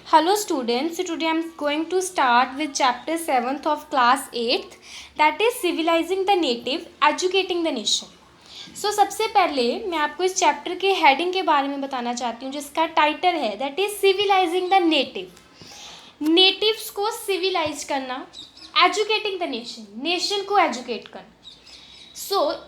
Hello students, so today I am going to start with chapter 7th of class 8th, that is civilizing the native, educating the nation. So सबसे पहले मैं आपको इस chapter के heading के बारे में बताना चाहती हूँ जिसका टाइटल है that is civilising the native. Natives को सिविलाइज करना, एजुकेटिंग द नेशन, नेशन को एजुकेट करना।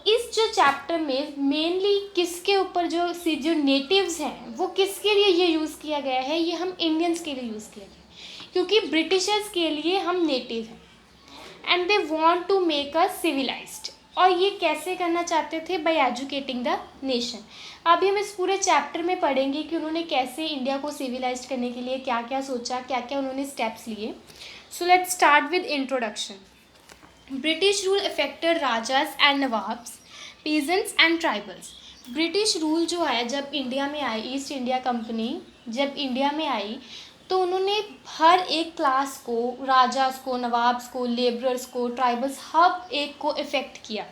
इस जो चैप्टर में मेनली किसके ऊपर जो नेटिव्स हैं वो किसके लिए ये यूज़ किया गया है, ये हम इंडियंस के लिए यूज़ किया गया है क्योंकि ब्रिटिशर्स के लिए हम नेटिव हैं and they want to make us civilized. और ये कैसे करना चाहते थे? By educating the nation. अभी हम इस पूरे चैप्टर में पढ़ेंगे कि उन्होंने कैसे इंडिया को सिविलाइज करने के लिए क्या क्या सोचा, क्या क्या उन्होंने स्टेप्स लिए। So let's start with introduction. British rule affected rajas and nawabs, peasants and tribals. British rule जो है जब इंडिया में आई, ईस्ट इंडिया कंपनी जब इंडिया में आई तो उन्होंने हर एक क्लास को, राजास को, नवाब्स को, लेबरर्स को, ट्राइबल्स, हर एक को इफेक्ट किया।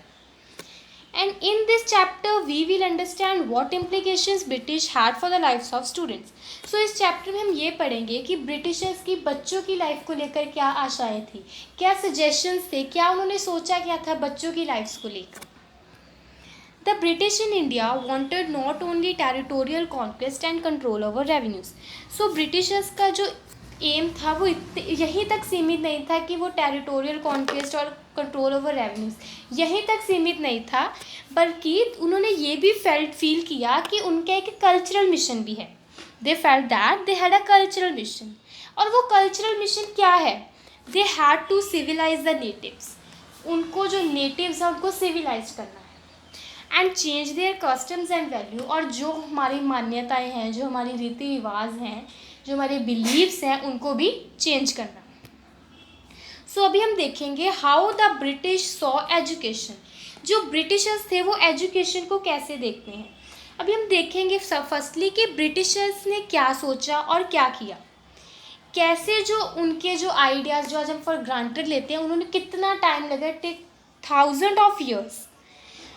And in this chapter we will understand what implications British had for the lifes of students. So इस चैप्टर में हम ये पढ़ेंगे कि ब्रिटिशर्स की बच्चों की लाइफ को लेकर क्या आशाएं थी, क्या सजेशंस थे, क्या उन्होंने सोचा क्या था बच्चों की लाइफ्स को लेकर। The British in India wanted not only territorial conquest and control over revenues. So Britishers का जो एम था वो यहीं तक सीमित नहीं था कि वो टेरिटोरियल कॉन्क्वेस्ट और कंट्रोल ओवर रेवेन्यूज यहीं तक सीमित नहीं था, बल्कि उन्होंने ये भी फील किया कि उनका एक कल्चरल मिशन भी है। They felt that they had a cultural mission. और वो कल्चरल मिशन क्या है? They had to civilize the natives. उनको जो नेटिव्स हैं उनको सिविलाइज करना है and change their customs and value. और जो हमारी मान्यताएं हैं, जो हमारी रीति रिवाज हैं, जो हमारे बिलीव्स हैं, उनको भी चेंज करना। सो अभी हम देखेंगे how the British saw education. जो ब्रिटिशर्स थे वो एजुकेशन को कैसे देखते हैं। अभी हम देखेंगे फर्स्टली कि ब्रिटिशर्स ने क्या सोचा और क्या किया, कैसे जो उनके जो आइडियाज़ जो आज हम फॉर ग्रांटेड लेते हैं उन्होंने कितना टाइम लगा, टेक 1000 ऑफ ईयर्स।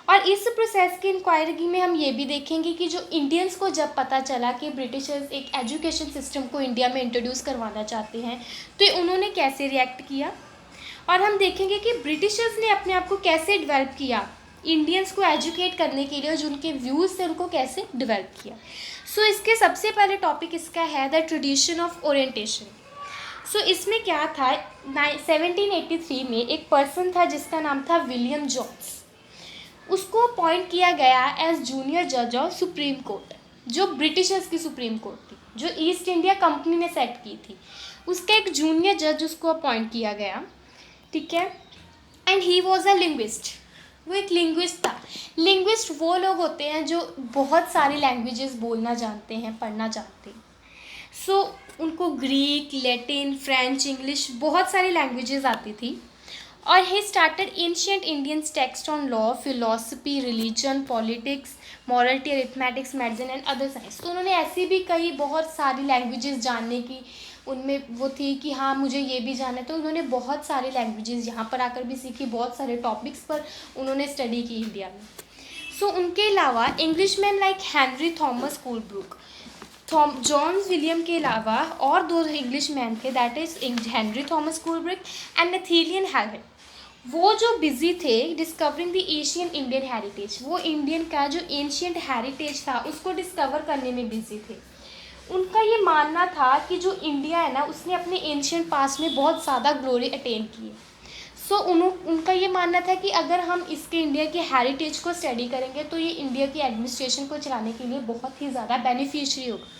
और इस प्रोसेस की इंक्वायरी में हम ये भी देखेंगे कि जो इंडियंस को जब पता चला कि ब्रिटिशर्स एक एजुकेशन सिस्टम को इंडिया में इंट्रोड्यूस करवाना चाहते हैं तो उन्होंने कैसे रिएक्ट किया। और हम देखेंगे कि ब्रिटिशर्स ने अपने आप को कैसे डेवलप किया इंडियंस को एजुकेट करने के लिए, और जो उनके व्यूज़ थे उनको कैसे डेवलप किया। सो इसके सबसे पहले टॉपिक इसका है द ट्रेडिशन ऑफ ओरिएंटेशन। सो इसमें क्या था, 1783 में एक पर्सन था जिसका नाम था विलियम जॉन्स। उसको अपॉइंट किया गया एज जूनियर जज ऑफ सुप्रीम कोर्ट, जो ब्रिटिशर्स की सुप्रीम कोर्ट थी, जो ईस्ट इंडिया कंपनी ने सेट की थी। उसका एक जूनियर जज उसको अपॉइंट किया गया, ठीक है। And he was a linguist. वो एक लिंग्विस्ट था। लिंग्विस्ट वो लोग होते हैं जो बहुत सारी लैंग्वेजेस बोलना जानते हैं, पढ़ना जानते हैं। सो उनको ग्रीक, लैटिन, फ्रेंच, इंग्लिश, बहुत सारी लैंग्वेजेस आती थी। और he started ancient Indian text on law, philosophy, religion, politics, morality, arithmetics, medicine and other science. तो उन्होंने ऐसी भी कई बहुत सारी लैंग्वेजेस जानने की उनमें वो थी कि हाँ मुझे ये भी जानना है। तो उन्होंने बहुत सारी लैंग्वेजेस यहाँ पर आकर भी सीखी, बहुत सारे टॉपिक्स पर उन्होंने स्टडी की इंडिया में। सो उनके अलावा Englishman like Henry Thomas Colebrook, John William के अलावा और दो इंग्लिश मैन थे, that is Henry Thomas Colebrook and Nathaniel Hewitt. वो जो बिजी थे discovering the Asian Indian heritage, वो इंडियन का जो एंशियंट हेरिटेज था उसको डिस्कवर करने में बिजी थे। उनका ये मानना था कि जो इंडिया है ना उसने अपने एंशियंट पास्ट में बहुत ज़्यादा ग्लोरी अटेन की है। सो उनका ये मानना था कि अगर हम इसके इंडिया के हेरिटेज को स्टडी करेंगे तो ये इंडिया की एडमिनिस्ट्रेशन को चलाने के लिए बहुत ही ज़्यादा बेनिफिशियरी होगा।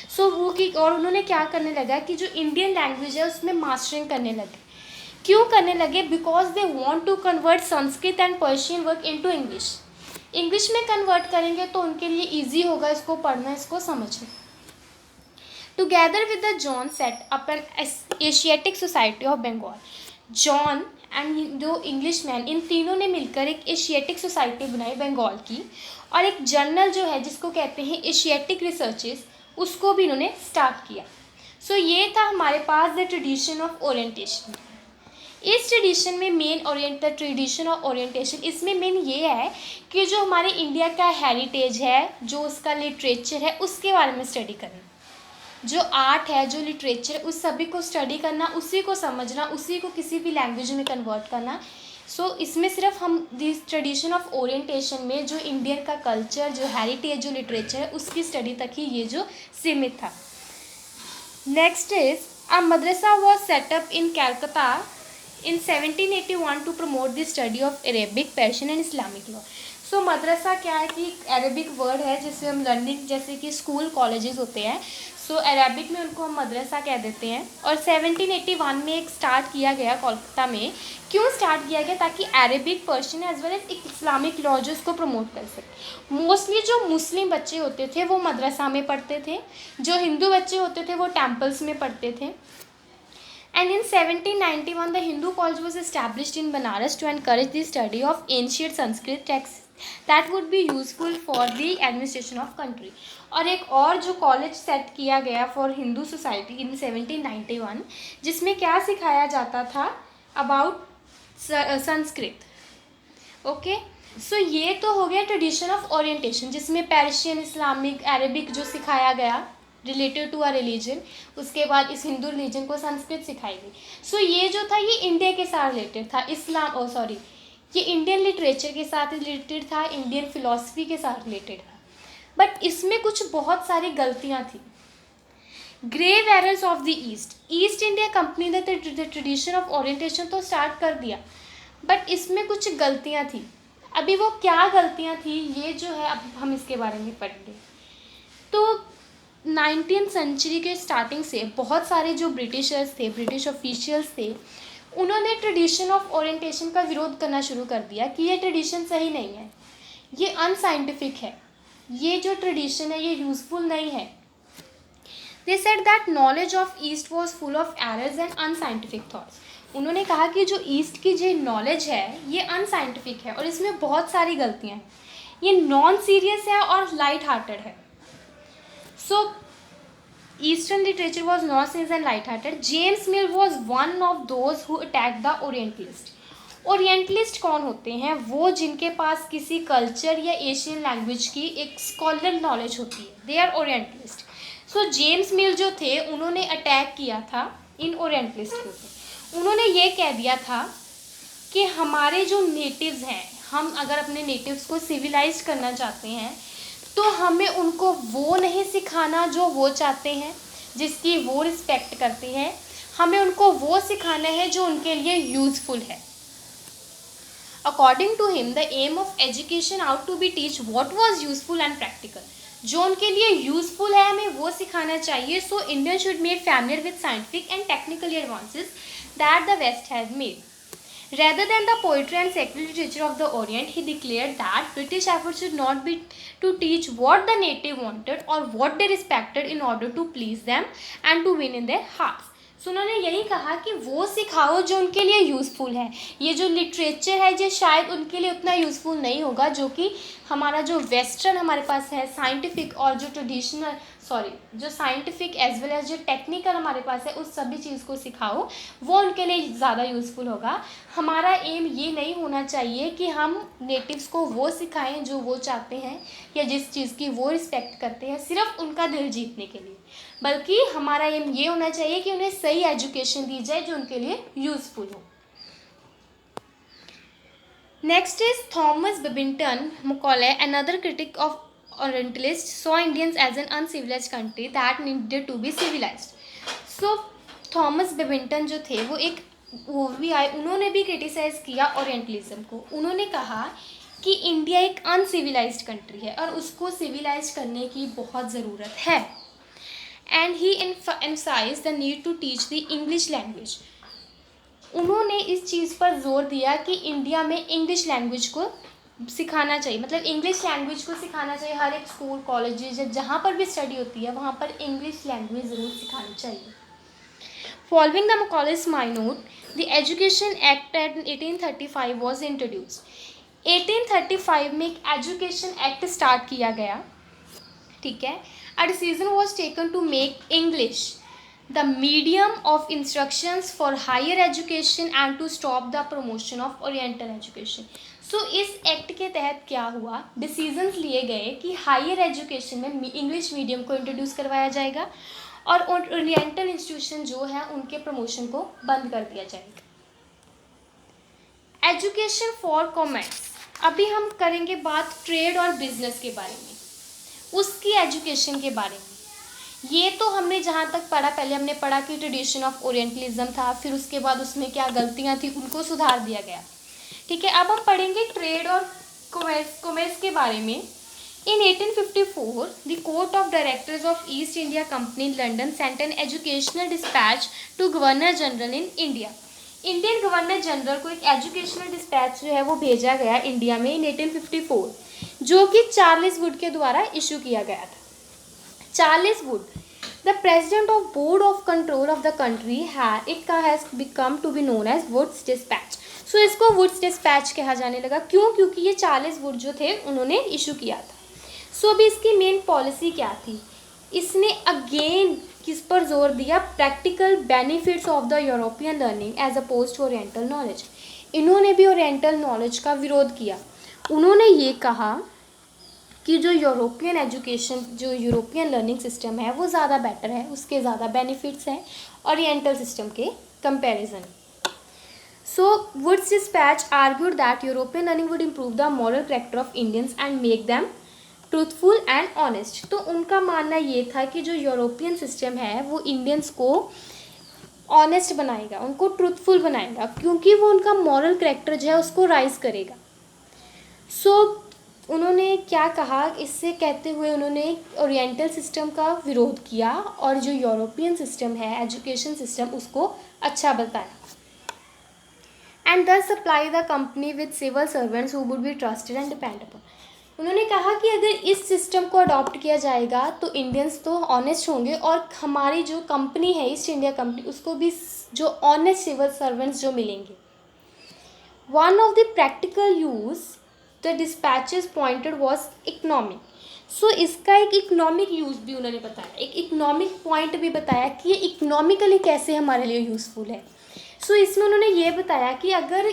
सो और उन्होंने क्या करने लगा कि जो इंडियन लैंग्वेज है उसमें मास्टरिंग करने लगे। क्यों करने लगे? Because they want to convert Sanskrit and Persian work into English. English में कन्वर्ट करेंगे तो उनके लिए ईजी होगा इसको पढ़ना, इसको समझना। Together with the John set up an Asiatic Society of Bengal. John and जो इंग्लिश मैन, इन तीनों ने मिलकर एक एशियाटिक सोसाइटी बनाई बंगाल की, और एक जर्नल जो है जिसको कहते हैं एशियाटिक रिसर्चेस, उसको भी इन्होंने स्टार्ट किया। सो ये था हमारे पास द ट्रेडिशन ऑफ ओरिएंटेशन। इस ट्रेडिशन में द ट्रेडिशन ऑफ ओरिएंटेशन, इसमें मेन ये है कि जो हमारे इंडिया का हेरिटेज है, जो उसका लिटरेचर है, उसके बारे में स्टडी करना। जो आर्ट है, जो लिटरेचर है, उस सभी को स्टडी करना, उसी को समझना, उसी को किसी भी लैंग्वेज में कन्वर्ट करना। सो इसमें सिर्फ हम दिस ट्रेडिशन ऑफ ओरिएंटेशन में जो इंडियन का कल्चर, जो हेरिटेज, जो लिटरेचर है, उसकी स्टडी तक ही ये जो सीमित था। Next is a Madrasa was setup in Calcutta in 1781 to promote the study of Arabic, Persian and Islamic law। सो मदरसा क्या है कि अरेबिक वर्ड है जिससे हम लर्निंग, जैसे कि स्कूल कॉलेजेस होते हैं, सो अरेबिक में उनको हम मदरसा कह देते हैं। और 1781 में एक स्टार्ट किया गया कोलकाता में। क्यों स्टार्ट किया गया? ताकि Arabic, Persian as well as Islamic law जो उसको प्रमोट कर सके। मोस्टली जो मुस्लिम बच्चे होते थे वो मदरसा में पढ़ते थे, जो हिंदू बच्चे होते थे वो टेम्पल्स में पढ़ते थे। And in 1791, the Hindu college was established in Banaras to encourage the study of ancient Sanskrit texts that would be useful for the administration of country। और एक और जो कॉलेज सेट किया गया फॉर हिंदू सोसाइटी इन 1791, जिसमें क्या सिखाया जाता था? अबाउट संस्कृत। ओके, सो ये तो हो गया ट्रेडिशन ऑफ ओरिएंटेशन, जिसमें पर्शियन, इस्लामिक, अरेबिक जो सिखाया गया रिलेटेड टू अ रिलीजन। उसके बाद इस हिंदू रिलीजन को संस्कृत सिखाई गई। सो ये जो था ये इंडिया के साथ रिलेटेड था, ये इंडियन लिटरेचर के साथ रिलेटेड था, इंडियन फिलॉसफी के साथ रिलेटेड था। बट इसमें कुछ बहुत सारी गलतियाँ थी। Grave errors of the East India Company ने ट्रेडिशन ऑफ ओरिएंटेशन तो स्टार्ट कर दिया, बट इसमें कुछ गलतियाँ थी। अभी वो क्या गलतियाँ थी ये जो है अब हम इसके बारे में पढ़ेंगे। तो 19th सेंचुरी के स्टार्टिंग से बहुत सारे जो ब्रिटिशर्स थे, ब्रिटिश ऑफिशियल्स थे, उन्होंने ट्रेडिशन ऑफ ओरिएंटेशन का विरोध करना शुरू कर दिया कि ये ट्रेडिशन सही नहीं है, ये अनसाइंटिफिक है, ये जो ट्रेडिशन है ये यूजफुल नहीं है। They said that knowledge of east was full of errors and unscientific thoughts. उन्होंने कहा कि जो ईस्ट की जो नॉलेज है ये अनसाइंटिफिक है और इसमें बहुत सारी गलतियाँ हैं, ये नॉन सीरियस है और लाइट हार्टेड है। So, Eastern literature was nonsense and light-hearted. James Mill was one of those who attacked the Orientalist। Orientalist कौन होते हैं? वो जिनके पास किसी कल्चर या एशियन लैंग्वेज की एक स्कॉलर नॉलेज होती है, they are orientalist. So James Mill जो थे उन्होंने अटैक किया था इन ओरिएंटलिस्ट के ऊपर। उन्होंने ये कह दिया था कि हमारे जो नेटिव्स हैं, हम अगर अपने नेटिव्स को सिविलाइज करना चाहते हैं तो हमें उनको वो नहीं सिखाना जो वो चाहते हैं, जिसकी वो रिस्पेक्ट करते हैं, हमें उनको वो सिखाना है जो उनके लिए यूज़फुल है। According to him the aim of education out to be teach what was useful and practical. जो उनके लिए यूजफुल है हमें वो सिखाना चाहिए। So India should made familiar with scientific and technical advances that the west has made. Rather than the poetry and sacred literature of the Orient, he declared that British efforts should not be to teach what the native wanted or what they respected in order to please them and to win in their hearts। सो उन्होंने यही कहा कि वो सिखाओ जो उनके लिए useful है। ये जो लिटरेचर है ये शायद उनके लिए उतना यूज़फुल नहीं होगा, जो कि हमारा जो वेस्टर्न हमारे पास है साइंटिफिक और जो ट्रेडिशनल जो साइंटिफिक एज वेल एज जो टेक्निकल हमारे पास है उस सभी चीज़ को सिखाओ, वो उनके लिए ज़्यादा यूज़फुल होगा। हमारा एम ये नहीं होना चाहिए कि हम नेटिव्स को वो सिखाएं जो वो चाहते हैं या जिस चीज़ की वो रिस्पेक्ट करते हैं सिर्फ उनका दिल जीतने के लिए, बल्कि हमारा एम ये होना चाहिए कि उन्हें सही एजुकेशन दी जाए जो उनके लिए यूज़फुल हो। Next is Thomas Babington Macaulay, another critic of Orientalists saw Indians as an uncivilized country that needed to be civilized। So Thomas Babington जो थे वो भी आए, उन्होंने भी क्रिटिसाइज़ किया ओरिएंटलिज्म को। उन्होंने कहा कि इंडिया एक अनसिविलाइज्ड कंट्री है और उसको सिविलाइज करने की बहुत ज़रूरत है। And he emphasized the need to teach the English language. उन्होंने इस चीज़ पर जोर दिया कि इंडिया में इंग्लिश लैंग्वेज को सिखाना चाहिए, मतलब इंग्लिश लैंग्वेज को सिखाना चाहिए। हर एक स्कूल कॉलेज जहाँ पर भी स्टडी होती है वहाँ पर इंग्लिश लैंग्वेज ज़रूर सिखानी चाहिए। Following the Macaulay's minute the education act at 1835 was introduced. 1835 में एक एजुकेशन एक्ट स्टार्ट किया गया, ठीक है। A decision was taken to make English the medium of instructions for higher education and to stop the promotion of oriental education. So इस act के तहत क्या हुआ, डिसीजंस लिए गए कि हायर एजुकेशन में इंग्लिश मीडियम को इंट्रोड्यूस करवाया जाएगा और ओरिएंटल इंस्टीट्यूशन जो है उनके प्रमोशन को बंद कर दिया जाएगा। एजुकेशन फॉर कॉमर्स, अभी हम करेंगे बात ट्रेड और बिजनेस के बारे में, उसकी एजुकेशन के बारे में। ये तो हमने जहाँ तक पढ़ा, पहले हमने पढ़ा कि ट्रेडिशन ऑफ ओरिएंटलिज्म था, फिर उसके बाद उसमें क्या गलतियाँ थी उनको सुधार दिया गया। ठीक है, अब हम पढ़ेंगे ट्रेड और कॉमर्स के बारे में। In 1854, the Court of Directors of East India Company in London sent an educational dispatch to Governor General in India. Indian governor general को एक एजुकेशनल डिस्पैच जो है वो भेजा गया इंडिया में इन 1854, जो कि चार्ल्स वुड के द्वारा इशू किया गया था। Charles Wood, the president of board of control of the country, it has become to be known as Wood's dispatch. So इसको वुड्स डिस्पैच कहा जाने लगा, क्यों? क्योंकि ये चार्ल्स वुड जो थे उन्होंने इशू किया था। सो अभी इसकी मेन पॉलिसी क्या थी? इसने अगेन किस पर जोर दिया? Practical benefits of the European learning as oppose to oriental knowledge. इन्होंने भी ओरिएंटल नॉलेज का विरोध किया। उन्होंने ये कहा कि जो यूरोपियन एजुकेशन, जो यूरोपियन लर्निंग सिस्टम है वो ज़्यादा बेटर है, उसके ज़्यादा बेनिफिट्स हैं ओरिएंटल सिस्टम के comparison. So Wood's dispatch argued that European learning would improve the moral character of Indians and make them truthful and honest. तो उनका मानना ये था कि जो यूरोपियन सिस्टम है वो इंडियंस को ऑनेस्ट बनाएगा, उनको ट्रूथफुल बनाएगा, क्योंकि वो उनका मॉरल कैरेक्टर जो है उसको राइज करेगा। सो उन्होंने क्या कहा, इससे कहते हुए उन्होंने ओरिएंटल सिस्टम का विरोध किया और जो यूरोपियन सिस्टम है एजुकेशन सिस्टम उसको अच्छा बताया। And thus supply the company with civil servants who would be trusted and dependable। उन्होंने कहा कि अगर इस सिस्टम को अडॉप्ट किया जाएगा तो इंडियंस तो ऑनेस्ट होंगे और हमारी जो कंपनी है ईस्ट इंडिया कंपनी उसको भी जो ऑनेस्ट सिविल सर्वेंट्स जो मिलेंगे। One of the practical use the dispatches pointed was economic. So इसका एक इकोनॉमिक यूज भी उन्होंने बताया, एक इकोनॉमिक पॉइंट भी बताया कि ये इकोनॉमिकली कैसे हमारे लिए यूज़फुल है। सो इसमें उन्होंने ये बताया कि अगर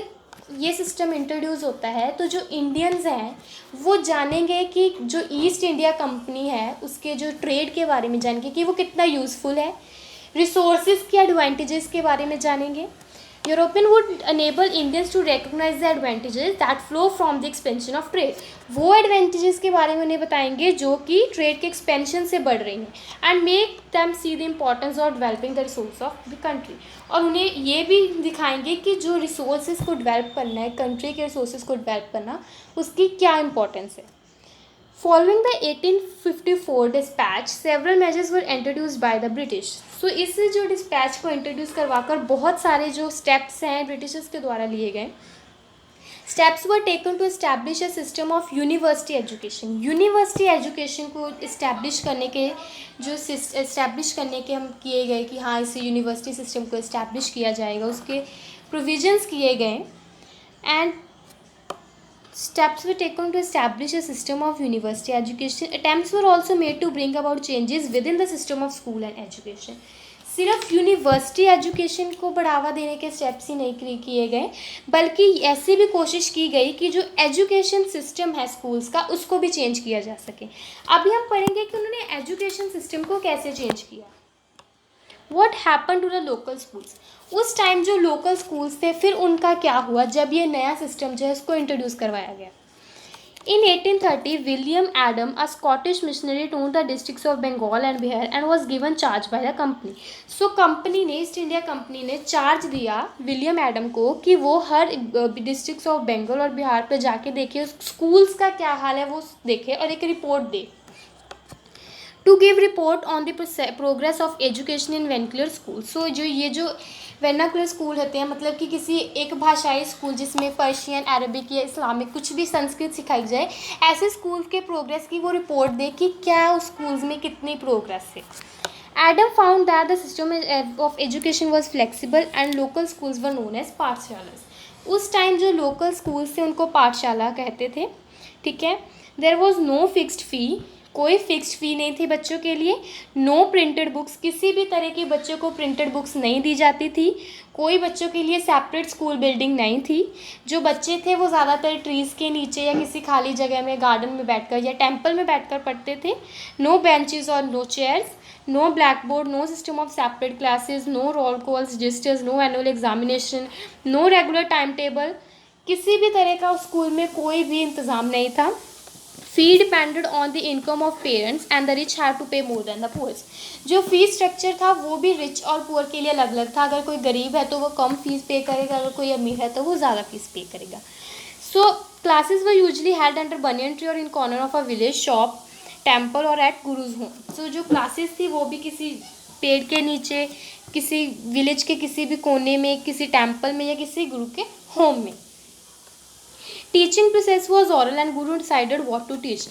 ये सिस्टम इंट्रोड्यूस होता है तो जो इंडियंस हैं वो जानेंगे कि जो ईस्ट इंडिया कंपनी है उसके जो ट्रेड के बारे में जानेंगे कि वो कितना यूज़फुल है, रिसोर्सेज के एडवांटेजेस के बारे में जानेंगे। European would enable Indians to recognize the advantages that flow from the expansion of trade. वो एडवांटेजेस के बारे में उन्हें बताएंगे जो कि ट्रेड के एक्सपेंशन से बढ़ रही हैं, and make them see the importance of developing the resource of the country. और उन्हें ये भी दिखाएंगे कि जो रिसोर्सेज को डेवलप करना है, कंट्री के रिसोर्सेज को डेवलप करना, उसकी क्या इंपॉर्टेंस है। Following the 1854 dispatch, several measures were introduced by the British। So इस जो डिस्पैच को इंट्रोड्यूस करवाकर बहुत सारे जो स्टेप्स हैं ब्रिटिशर्स के द्वारा लिए गए। Steps were taken to establish a system of university education. University education को इस्टेब्लिश करने के हम किए गए कि हाँ इसे यूनिवर्सिटी सिस्टम को इस्टेब्लिश किया जाएगा, उसके प्रोविजंस किए गए। And steps were taken to establish a system of university education। Attempts were also made to bring about changes within the system of school and education। सिर्फ यूनिवर्सिटी एजुकेशन को बढ़ावा देने के स्टेप्स ही नहीं किए गए, बल्कि ऐसी भी कोशिश की गई कि जो एजुकेशन सिस्टम है स्कूल्स का उसको भी चेंज किया जा सके। अभी हम पढ़ेंगे कि उन्होंने एजुकेशन सिस्टम को कैसे चेंज किया। What happened to the local schools? उस टाइम जो लोकल स्कूल्स थे फिर उनका क्या हुआ जब ये नया सिस्टम जो है उसको इंट्रोड्यूस करवाया गया। In 1830, William Adam, a Scottish missionary, toured the districts of Bengal and Bihar and was given charge by the company। So company ने, ईस्ट इंडिया कंपनी ने चार्ज दिया विलियम एडम को कि वो हर डिस्ट्रिक्ट्स ऑफ बंगाल और बिहार पर जाके देखे स्कूल्स का क्या हाल है, वो देखे और एक रिपोर्ट दे। To give report on the progress of education in vernacular school. So जो वर्नाक्युलर स्कूल होते हैं, मतलब कि किसी एक भाषाई स्कूल जिसमें पर्शियन, अरबिक या इस्लामिक कुछ भी संस्कृत सिखाई जाए, ऐसे स्कूल के प्रोग्रेस की वो रिपोर्ट दे कि क्या उस स्कूल्स में कितनी प्रोग्रेस है। Adam found that the system of education was flexible and local schools were known as pathshala. उस टाइम जो लोकल स्कूल्स थे उनको पाठशाला कहते थे। ठीक है, देयर वॉज नो फिक्स्ड फ़ी, कोई फिक्स्ड फ़ी नहीं थी बच्चों के लिए। नो प्रिंटेड बुक्स, किसी भी तरह की बच्चों को प्रिंटेड बुक्स नहीं दी जाती थी। कोई बच्चों के लिए सेपरेट स्कूल बिल्डिंग नहीं थी। जो बच्चे थे वो ज़्यादातर ट्रीज़ के नीचे या किसी खाली जगह में गार्डन में बैठकर या टेंपल में बैठकर पढ़ते थे। नो बेंचेस और no chairs, no black board, no system of separate classes, no roll calls, registers, no annual examination, no regular time table, किसी भी तरह का स्कूल में कोई भी इंतज़ाम नहीं था. Fee depended on the income of parents and the rich have to pay more than the poors. जो फीस स्ट्रक्चर था वो भी रिच और पुअर के लिए अलग अलग था. अगर कोई गरीब है तो वो कम फीस पे करेगा, अगर कोई अमीर है तो वो ज़्यादा फीस पे करेगा. So classes were usually held under banyan tree और in corner of a village shop, temple और एट गुरुज होम. सो जो क्लासेस थी वो भी किसी पेड़ के नीचे, किसी विलेज के किसी भी कोने में, किसी टेम्पल में या किसी गुरु के होम में. Teaching process was oral and guru decided what to teach.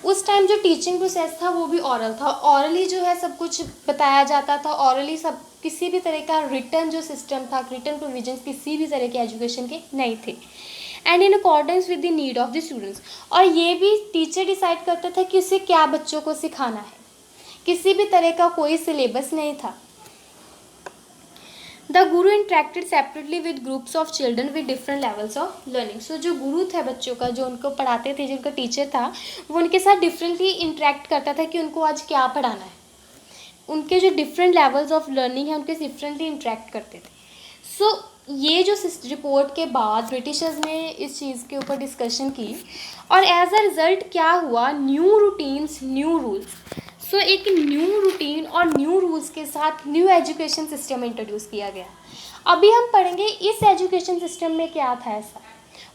उस टाइम जो टीचिंग प्रोसेस था वो भी ऑरल था. ऑरली जो है सब कुछ बताया जाता था. ऑरली सब, किसी भी तरह का रिटर्न जो सिस्टम था, रिटर्न प्रोविजन किसी भी तरह के एजुकेशन के नहीं थे. And in accordance with the need of the students. और ये भी टीचर डिसाइड करता था कि उसे क्या बच्चों को सिखाना है. किसी भी तरह का कोई सिलेबस नहीं था. The guru interacted separately with groups of children with different levels of learning. So जो गुरु थे बच्चों का, जो उनको पढ़ाते थे, जिनका टीचर था, वो उनके साथ डिफरेंटली इंटरेक्ट करता था कि उनको आज क्या पढ़ाना है. उनके जो डिफरेंट लेवल्स ऑफ लर्निंग है उनके डिफरेंटली इंटरेक्ट करते थे. सो ये जो रिपोर्ट के बाद ब्रिटिशर्स ने इस चीज़ के ऊपर डिस्कशन की और एज अ रिज़ल्ट क्या हुआ, न्यू रूटीन्स, न्यू रूल्स. सो एक न्यू रूटीन और न्यू रूल्स के साथ न्यू एजुकेशन सिस्टम इंट्रोड्यूस किया गया. अभी हम पढ़ेंगे इस एजुकेशन सिस्टम में क्या था ऐसा,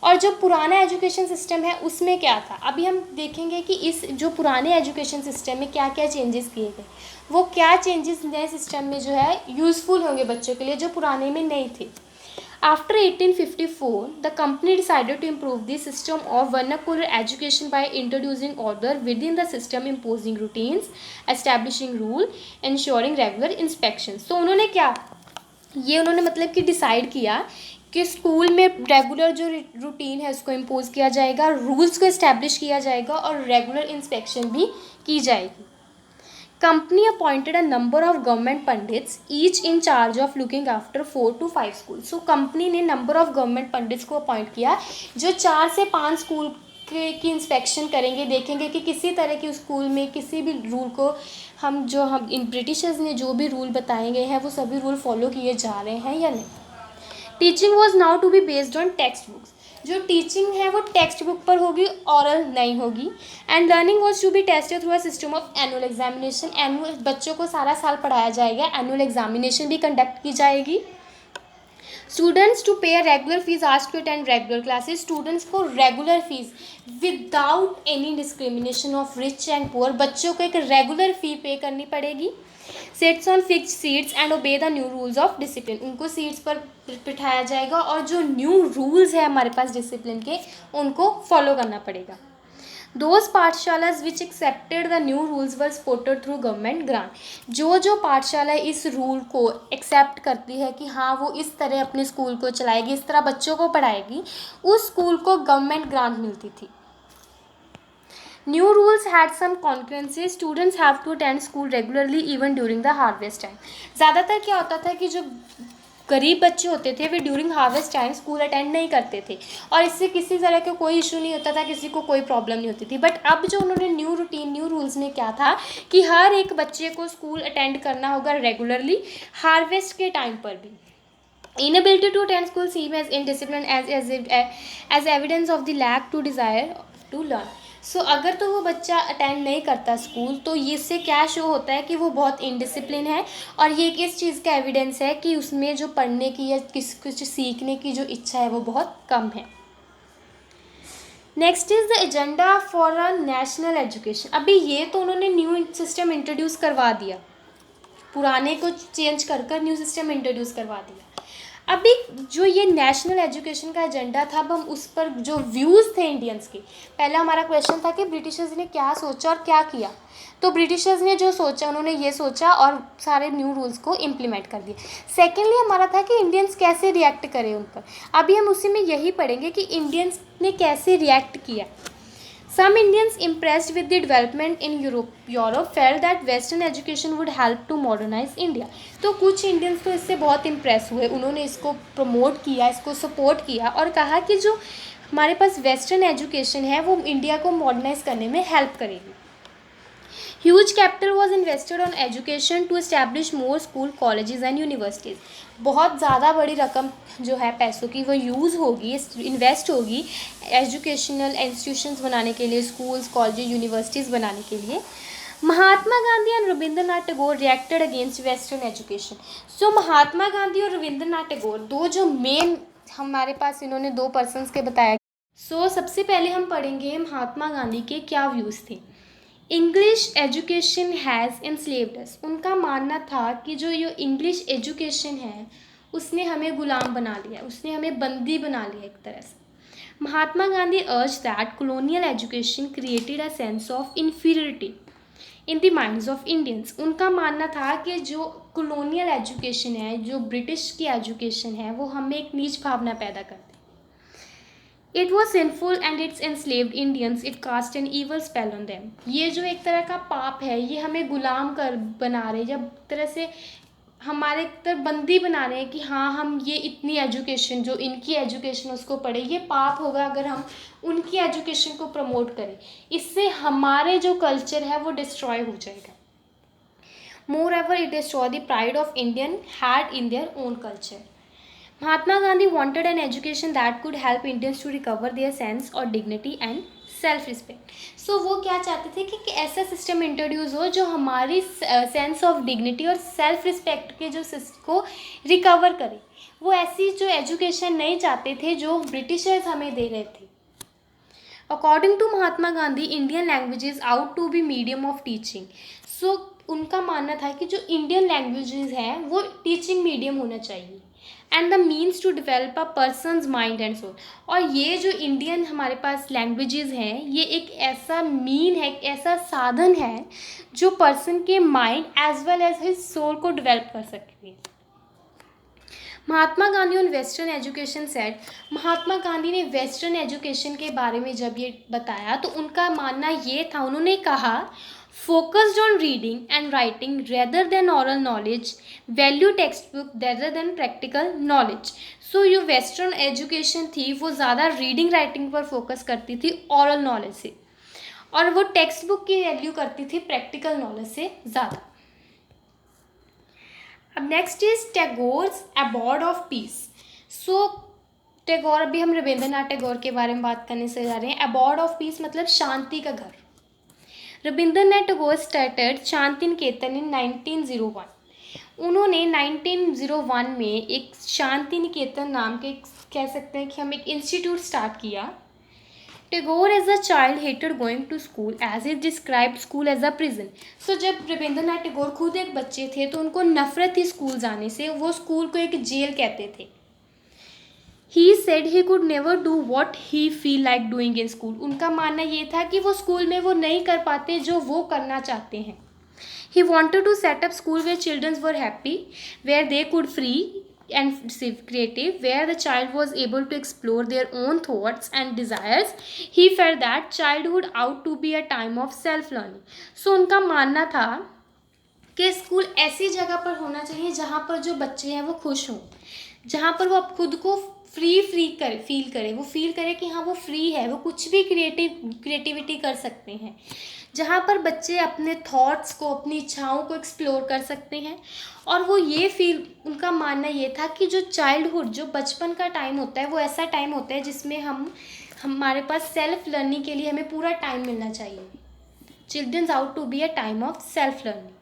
और जो पुराना एजुकेशन सिस्टम है उसमें क्या था. अभी हम देखेंगे कि इस जो पुराने एजुकेशन सिस्टम में क्या क्या चेंजेस किए गए, वो क्या चेंजेस नए सिस्टम में जो है यूज़फुल होंगे बच्चों के लिए, जो पुराने में नहीं थे. After 1854, the company decided to improve the system of vernacular education by introducing order within the system, imposing routines, establishing rule, ensuring regular inspections. तो उन्होंने क्या, ये उन्होंने मतलब कि डिसाइड किया कि स्कूल में रेगुलर जो रूटीन है उसको इम्पोज किया जाएगा, रूल्स को इस्टेब्लिश किया जाएगा और रेगुलर इंस्पेक्शन भी की जाएगी. Company appointed a number of government pandits each in charge of looking after 4 to 5 schools. So company ने नंबर ऑफ गवर्नमेंट पंडित्स को अपॉइंट किया जो 4 से 5 स्कूल की इंस्पेक्शन करेंगे, देखेंगे कि किसी तरह के स्कूल में किसी भी रूल को हम इन ब्रिटिशर्स ने जो भी रूल बताए गए हैं वो सभी रूल फॉलो किए जा रहे हैं या नहीं. Teaching was now to be based on text books. जो टीचिंग है वो टेक्स्ट बुक पर होगी, ऑरल नहीं होगी. And learning was to be tested through a system of annual examination. Annual, बच्चों को सारा साल पढ़ाया जाएगा, एनुअल एग्जामिनेशन भी कंडक्ट की जाएगी. Students to pay regular fees asked to attend regular classes. Students को regular fees without any discrimination of rich and poor, बच्चों को एक रेगुलर फी पे करनी पड़ेगी. Sets on fixed seats and obey the new rules of discipline. उनको seats पर बिठाया जाएगा और जो न्यू रूल्स है हमारे पास डिसिप्लिन के उनको फॉलो करना पड़ेगा. Those pathshalas which accepted the new rules were supported through government grant. जो पाठशाला इस रूल को एक्सेप्ट करती है कि हाँ वो इस तरह अपने स्कूल को चलाएगी, इस तरह बच्चों को पढ़ाएगी, उस स्कूल को गवर्नमेंट ग्रांट मिलती थी. New rules had some consequences. Students have to attend school regularly even during the harvest time. ज़्यादातर क्या होता था कि जो गरीब बच्चे होते थे वे during harvest time school attend नहीं करते थे और इससे किसी तरह का कोई इशू नहीं होता था, किसी को कोई प्रॉब्लम नहीं होती थी. बट अब जो उन्होंने न्यू रूटीन, न्यू रूल्स में क्या था कि हर एक बच्चे को स्कूल अटेंड करना होगा रेगुलरली, हार्वेस्ट के टाइम पर भी. Inability to attend school seem as indiscipline as evidence of the lack to desire to learn. सो अगर तो वो बच्चा अटेंड नहीं करता स्कूल तो इससे क्या शो होता है कि वो बहुत इनडिसिप्लिन है और ये किस चीज़ का एविडेंस है कि उसमें जो पढ़ने की या कुछ सीखने की जो इच्छा है वो बहुत कम है. Next is the agenda for a national education. अभी ये तो उन्होंने न्यू सिस्टम इंट्रोड्यूस करवा दिया, पुराने को चेंज कर न्यू सिस्टम इंट्रोड्यूस करवा दिया. अभी जो ये नेशनल एजुकेशन का एजेंडा था, अब हम उस पर जो व्यूज़ थे इंडियंस के, पहला हमारा क्वेश्चन था कि ब्रिटिशर्स ने क्या सोचा और क्या किया. तो ब्रिटिशर्स ने जो सोचा उन्होंने ये सोचा और सारे न्यू रूल्स को इम्प्लीमेंट कर दिए. सेकेंडली हमारा था कि इंडियंस कैसे रिएक्ट करें उन पर. अभी हम उसी में यही पढ़ेंगे कि इंडियंस ने कैसे रिएक्ट किया. Some Indians impressed with the development in Europe felt that Western education would help to modernize India. तो कुछ इंडियंस तो इससे बहुत इम्प्रेस हुए, उन्होंने इसको प्रमोट किया, इसको सपोर्ट किया और कहा कि जो हमारे पास वेस्टर्न एजुकेशन है वो इंडिया को मॉडर्नाइज करने में हेल्प करेगी. Huge capital was invested on education to establish more school colleges and universities. बहुत ज़्यादा बड़ी रकम जो है पैसों की वो यूज़ होगी, इन्वेस्ट होगी एजुकेशनल इंस्टीट्यूशंस बनाने के लिए, स्कूल्स, कॉलेजेस, यूनिवर्सिटीज़ बनाने के लिए। Mahatma Gandhi and Rabindranath Tagore reacted against western education. So Mahatma Gandhi और रविंद्रनाथ टैगोर दो जो मेन हमारे पास इन्होंने दो पर्सन्स के बताया। सबसे पहले हम पढ़ेंगे महात्मा गांधी के क्या व्यूज़ थे। इंग्लिश एजुकेशन हैज़ एनस्लेव्ड अस। उनका मानना था कि जो ये इंग्लिश एजुकेशन है उसने हमें गुलाम बना लिया, उसने हमें बंदी बना लिया एक तरह से। Mahatma Gandhi urged that colonial education created a sense of inferiority in the minds of Indians. उनका मानना था कि जो कॉलोनियल एजुकेशन है, जो ब्रिटिश की एजुकेशन है, वो हमें एक नीच भावना पैदा करती। It was sinful and it's enslaved Indians. It cast an evil spell on them. ये जो एक तरह का पाप है, ये हमें गुलाम कर बना रहे, जब तरह से हमारे तरह बंदी बना रहे हैं कि हाँ हम ये इतनी एजुकेशन, जो इनकी एजुकेशन उसको पढ़े। ये पाप होगा अगर हम उनकी एजुकेशन को प्रमोट करें, इससे हमारे जो कल्चर है वो डिस्ट्रॉय हो जाएगा। Moreover, it destroyed the pride of Indian had in their own culture. Mahatma Gandhi wanted an education that could help Indians to recover their sense of dignity and self-respect. So वो क्या चाहते थे कि ऐसा system introduce हो जो हमारी sense of dignity और सेल्फ रिस्पेक्ट के जो को रिकवर करे। वो ऐसी जो एजुकेशन नहीं चाहते थे जो ब्रिटिशर्स हमें दे रहे थे। According to Mahatma Gandhi, Indian languages ought to be medium of teaching. So उनका मानना था कि जो इंडियन लैंग्वेजेस हैं वो टीचिंग मीडियम होना चाहिए and the means to develop a person's mind and soul. और ये जो इंडियन हमारे पास लैंग्वेजेस हैं, ये एक ऐसा मीन है, एक ऐसा साधन है जो पर्सन के mind as well as his soul को डिवेल्प कर सकती है। Mahatma Gandhi on western education set. Mahatma Gandhi ने वेस्टर्न एजुकेशन के बारे में जब ये बताया तो उनका मानना ये था, उन्होंने कहा focused on reading and writing rather than oral knowledge, value textbook rather than practical knowledge. So जो वेस्टर्न एजुकेशन थी वो ज़्यादा रीडिंग राइटिंग पर फोकस करती थी ओरल नॉलेज से, और वो टेक्स्ट बुक की वैल्यू करती थी प्रैक्टिकल नॉलेज से ज़्यादा। अब next is Tagore's abode of peace. So Tagore, अभी हम रविंद्रनाथ टैगोर के बारे में बात करने से जा रहे हैं। अबॉर्ड ऑफ पीस मतलब शांति का घर। रविंद्रनाथ टैगोर स्टार्टेड शांति निकेतन इन 1901। उन्होंने 1901 में एक शांति निकेतन नाम के, कह सकते हैं कि हम एक इंस्टीट्यूट स्टार्ट किया। Tagore as a child hated going to school as it described school as a prison. So जब रविंद्रनाथ टैगोर खुद एक बच्चे थे तो उनको नफरत थी स्कूल जाने से, वो स्कूल को एक जेल कहते थे। He said he could never do what he feel like doing in school. उनका मानना ये था कि वो स्कूल में वो नहीं कर पाते जो वो करना चाहते हैं। He wanted to set up school where children were happy, where they could free and creative, where the child was able to explore their own thoughts and desires. He felt that childhood ought to be a time of self-learning. So उनका मानना था कि school ऐसी जगह पर होना चाहिए जहाँ पर जो बच्चे हैं वो खुश हों, जहाँ पर वो खुद को फील करे, वो फील करे कि हाँ वो फ्री है, वो कुछ भी क्रिएटिविटी कर सकते हैं, जहाँ पर बच्चे अपने थॉट्स को, अपनी इच्छाओं को एक्सप्लोर कर सकते हैं। और वो ये फील, उनका मानना ये था कि जो चाइल्डहुड, जो बचपन का टाइम होता है, वो ऐसा टाइम होता है जिसमें हमारे पास सेल्फ लर्निंग के लिए हमें पूरा टाइम मिलना चाहिए। Children's out to be a time of self learning.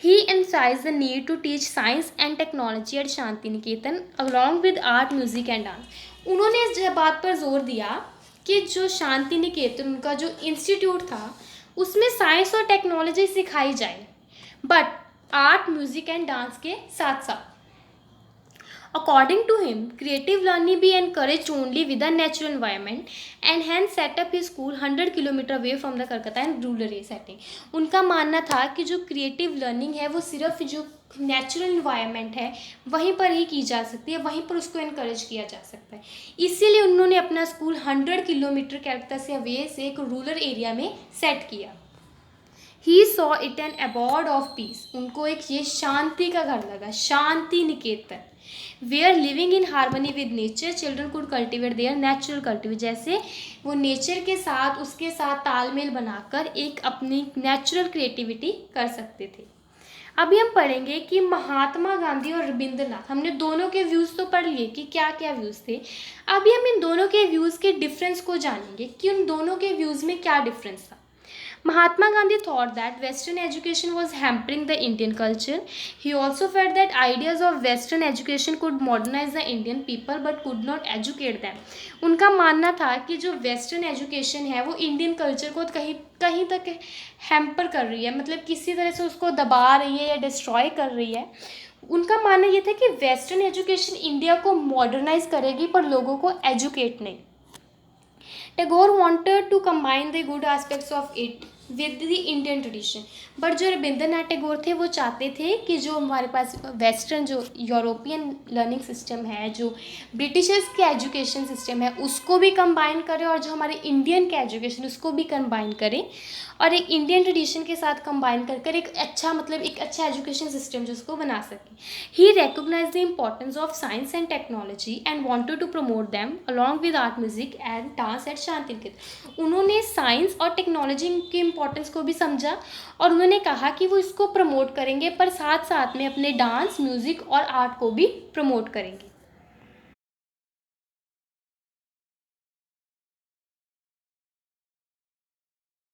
He emphasized the need to teach science and technology at Shanti Niketan along with art, music and dance. उन्होंने इस बात पर जोर दिया कि जो शांति निकेतन उनका जो इंस्टीट्यूट था उसमें साइंस और टेक्नोलॉजी सिखाई जाए, but art, music and dance के साथ साथ। According to him, creative learning be encouraged only with a natural environment and hence set up his school 100 kilometre away from the Calcutta and rural setting. उनका मानना था कि जो creative learning है वो सिर्फ जो नेचुरल इन्वायरमेंट है वहीं पर ही की जा सकती है, वहीं पर उसको इनकरेज किया जा सकता है। इसीलिए उन्होंने अपना स्कूल 100 किलोमीटर कलकत्ता से अवे से एक रूरल एरिया में सेट किया। He saw it an abode of peace, उनको एक ये शांति का घर लगा, Shantiniketan. Where living in harmony with nature children could cultivate their natural cultivate, जैसे वो नेचर के साथ उसके साथ तालमेल बनाकर एक अपनी नेचुरल क्रिएटिविटी कर सकते थे। अभी हम पढ़ेंगे कि महात्मा गांधी और रविंद्रनाथ, हमने दोनों के व्यूज़ तो पढ़ लिए कि क्या क्या व्यूज़ थे। अभी हम इन दोनों के व्यूज़ के डिफरेंस को जानेंगे कि उन दोनों के व्यूज़ में क्या डिफरेंस था। Mahatma Gandhi thought that Western education was hampering the Indian culture. He also felt that ideas of Western education could modernize the Indian people but could not educate them. उनका मानना था कि जो western education है वो Indian culture को कहीं कहीं तक हैम्पर कर रही है, मतलब किसी तरह से उसको दबा रही है या डिस्ट्रॉय कर रही है। उनका मानना ये था कि वेस्टर्न एजुकेशन इंडिया को मॉडर्नाइज करेगी पर लोगों को एजुकेट नहीं। Tagore wanted to combine the good aspects of it with the Indian tradition, but जो रविंद्रनाथ टैगोर थे वो चाहते थे कि जो हमारे पास वेस्टर्न जो यूरोपियन लर्निंग सिस्टम है, जो ब्रिटिशर्स के एजुकेशन सिस्टम है, उसको भी कंबाइन करें और जो हमारे इंडियन के एजुकेशन उसको भी कंबाइन करें और एक इंडियन ट्रेडिशन के साथ कंबाइन कर एक अच्छा मतलब एक अच्छा एजुकेशन सिस्टम जिसको बना सकें। He recognize the importance of science and technology and wanted to promote them along with art music and dance at Shantiniketan. उन्होंने साइंस और टेक्नोलॉजी के इम्पोर्टेंस को भी समझा और उन्होंने कहा कि वो इसको प्रमोट करेंगे पर साथ साथ में अपने डांस, म्यूज़िक और आर्ट को भी प्रमोट करेंगे।